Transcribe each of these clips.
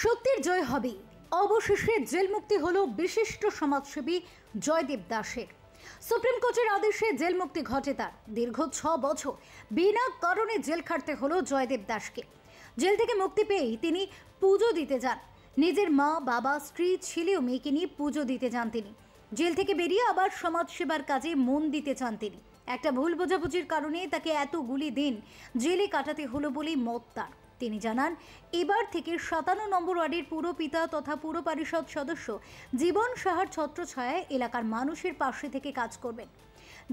সত্যের জয় হবে। অবশেষে জেল মুক্তি হলো বিশিষ্ট সমাজসেবী জয়দেব দাসের। সুপ্রিম কোর্টের আদেশে জেল মুক্তি ঘটে তার। দীর্ঘ 6 বছর বিনা কারণে জেল খাটতে হলো জয়দেব দাসকে। জেল থেকে মুক্তি পেয়েই তিনি পুজো দিতে যান। নিজের মা, বাবা, স্ত্রী, ছেলে ও মেয়েকে নিয়ে পুজো দিতে যান তিনি। জেল থেকে বেরিয়ে আবার সমাজসেবার কাজে মন দিতে চান তিনি। একটা ভুল বোঝাবুঝির কারণে তাকে এতগুলি দিন জেলে কাটাতে হলো বলেই মত তার। তিনি জানান, এবার থেকে 57 নম্বর ওয়ার্ডের পুরপিতা তথা পুর পরিষদ সদস্য জীবন সাহার ছত্রছায়ায় এলাকার মানুষের পাশে থেকে কাজ করবেন।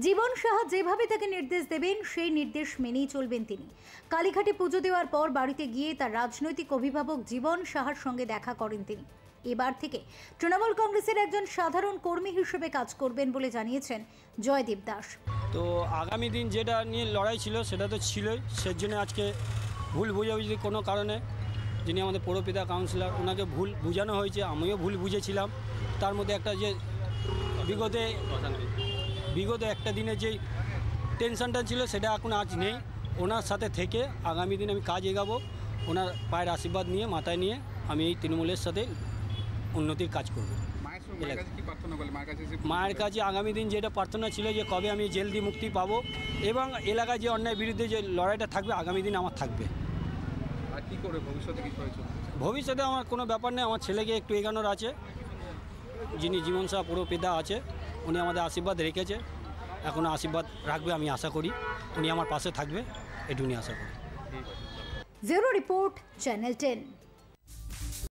জীবন সাহা যেভাবে তাকে নির্দেশ দেবেন সেই নির্দেশ মেনেই চলবেন তিনি। কালীঘাটে পুজো দেওয়ার পর বাড়িতে গিয়ে তার রাজনৈতিক অভিভাবক জীবন সাহার সঙ্গে দেখা করেন তিনি। এবার থেকে তৃণমূল কংগ্রেসের একজন সাধারণ কর্মী হিসেবে কাজ করবেন বলে জানিয়েছেন জয়দেব দাস। তো আগামী দিন যেটা নিয়ে লড়াই ছিল সেটা তো ছিলই, সেজন্য আজকে ভুল বুঝাবুঝি কোনো কারণে যিনি আমাদের পৌরপিতা কাউন্সিলর ওনাকে ভুল বোঝানো হয়েছে, আমিও ভুল বুঝেছিলাম। তার মধ্যে একটা যে বিগত একটা দিনে যেই টেনশনটা ছিল সেটা এখন আজ নেই। ওনার সাথে থেকে আগামী দিন আমি কাজ এগাবো, ওনার পায়ের আশীর্বাদ নিয়ে মাথায় নিয়ে আমি এই তৃণমূলের সাথে উন্নতির কাজ করব। মায়ের কাছে আগামী দিন যেটা প্রার্থনা ছিল যে কবে আমি জেল দিয়ে মুক্তি পাবো এবং এলাকায় যে অন্যায়ের বিরুদ্ধে যে লড়াইটা থাকবে আগামী দিন আমার থাকবে। আর কি করে ভবিষ্যতে আমার কোনো ব্যাপার নেই, আমার ছেলেকে একটু এগানোর আছে। যিনি জীবন সাহা পুরপিতা আছে উনি আমাদের আশীর্বাদ রেখেছে, এখনও আশীর্বাদ রাখবে আমি আশা করি। উনি আমার পাশে থাকবে, এটুকুনি আশা করি। Bureau report, channel 10।